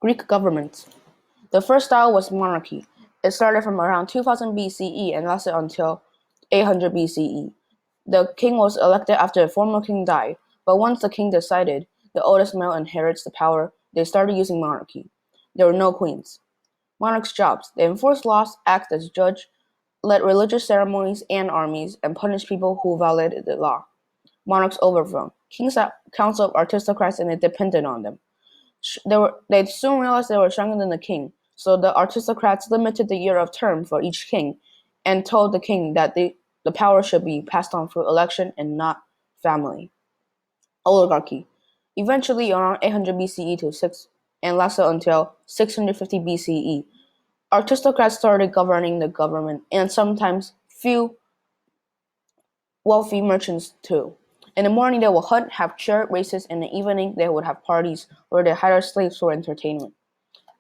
Greek government. The first style was monarchy. It started from around 2000 BCE and lasted until 800 BCE. The king was elected after a former king died, but once the king decided the oldest male inherits the power, they started using monarchy. There were no queens. Monarchs' jobs. They enforced laws, act as judge, led religious ceremonies and armies, and punished people who violated the law. Monarchs overthrown. Kings had council of aristocrats and they depended on them. They soon realized they were stronger than the king, so the aristocrats limited the year of term for each king and told the king that the power should be passed on through election and not family. Oligarchy. Eventually, around 800 BCE to 6 and lasted until 650 BCE, aristocrats started governing the government and sometimes few wealthy merchants too. In the morning they would hunt, have chariot races, and in the evening they would have parties where they hired slaves for entertainment.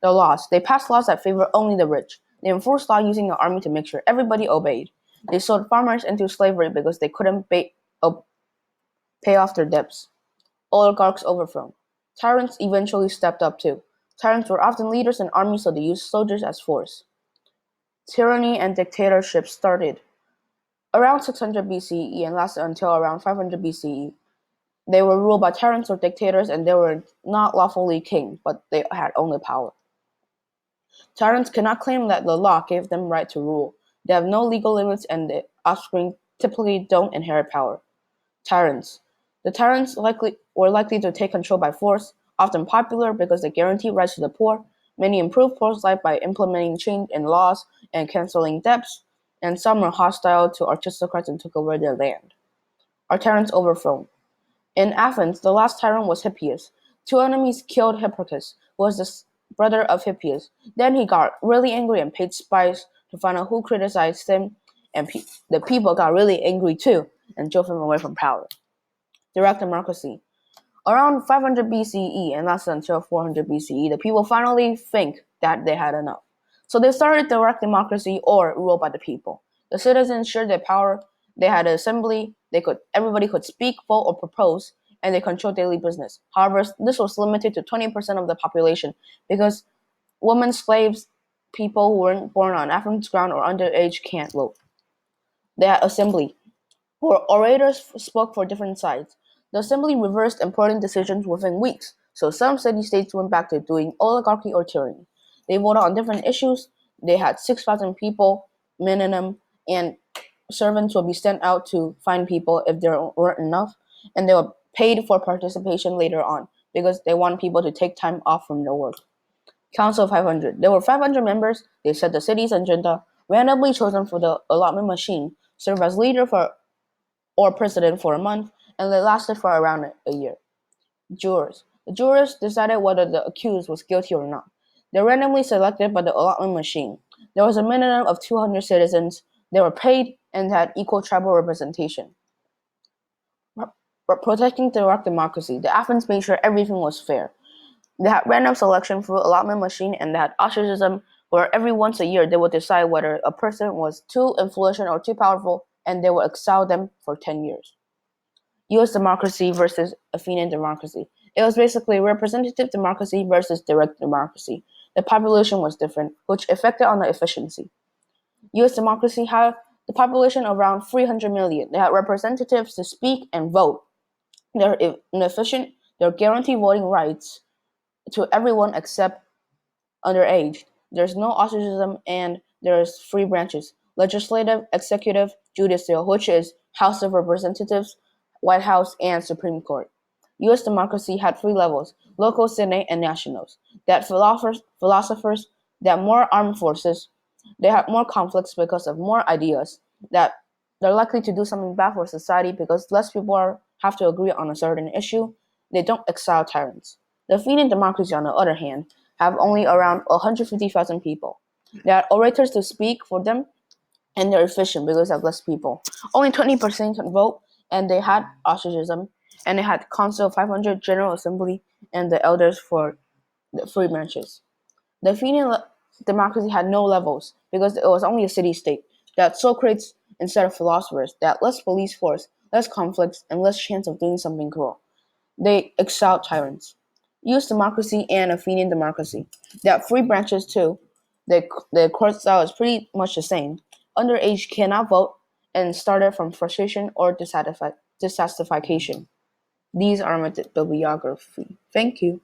The laws. They passed laws that favor only the rich. They enforced law using the army to make sure everybody obeyed. They sold farmers into slavery because they couldn't pay off their debts. Oligarchs overthrown. Tyrants eventually stepped up too. Tyrants were often leaders in armies, so they used soldiers as force. Tyranny and dictatorship started around 600 BCE and lasted until around 500 BCE. They were ruled by tyrants or dictators, and they were not lawfully king, but they had only power. Tyrants cannot claim that the law gave them right to rule. They have no legal limits, and the offspring typically don't inherit power. Tyrants. The tyrants were likely to take control by force, often popular because they guaranteed rights to the poor. Many improved poor's life by implementing change in laws and canceling debts, and some were hostile to aristocrats and took over their land. Are tyrants overthrown? In Athens, the last tyrant was Hippias. Two enemies killed Hipparchus, who was the brother of Hippias. Then he got really angry and paid spies to find out who criticized him, and the people got really angry too and drove him away from power. Direct democracy. Around 500 BCE and lasted until 400 BCE, the people finally think that they had enough. So they started direct democracy or rule by the people. The citizens shared their power. They had an assembly. Everybody could speak, vote, or propose, and they controlled daily business. However, this was limited to 20% of the population because women, slaves, people who weren't born on African ground or underage can't vote. They had assembly, where orators spoke for different sides. The assembly reversed important decisions within weeks, so some city-states went back to doing oligarchy or tyranny. They voted on different issues. They had 6,000 people minimum, and servants would be sent out to find people if there weren't enough, and they were paid for participation later on because they want people to take time off from their work. Council of 500. There were 500 members. They set the city's agenda, randomly chosen for the allotment machine, served as leader or president for a month, and they lasted for around a year. Jurors. The jurors decided whether the accused was guilty or not. They were randomly selected by the allotment machine. There was a minimum of 200 citizens. They were paid and had equal tribal representation. Protecting direct democracy. The Athens made sure everything was fair. They had random selection through allotment machine, and they had ostracism where every once a year they would decide whether a person was too influential or too powerful, and they would exile them for 10 years. US democracy versus Athenian democracy. It was basically representative democracy versus direct democracy. The population was different, which affected on the efficiency. US democracy had the population around 300 million. They had representatives to speak and vote. They're inefficient. They're guaranteed voting rights to everyone except underage. There's no ostracism, and there's three branches: legislative, executive, judicial, which is House of Representatives, White House, and Supreme Court. US democracy had three levels: local, senate, and nationals. They had philosophers, they had more armed forces, they had more conflicts because of more ideas, that they're likely to do something bad for society because less people have to agree on a certain issue. They don't exile tyrants. The Athenian democracy, on the other hand, have only around 150,000 people. They had orators to speak for them, and they're efficient because they have less people. Only 20% can vote, and they had ostracism, and they had Council of 500, General Assembly, and the elders for the three branches. The Athenian democracy had no levels because it was only a city-state. They had Socrates instead of philosophers. They had less police force, less conflicts, and less chance of doing something cruel. They exiled tyrants. used democracy and Athenian democracy. They have three branches too. The court style is pretty much the same. Underage cannot vote and started from frustration or dissatisfaction. These are my bibliography. Thank you.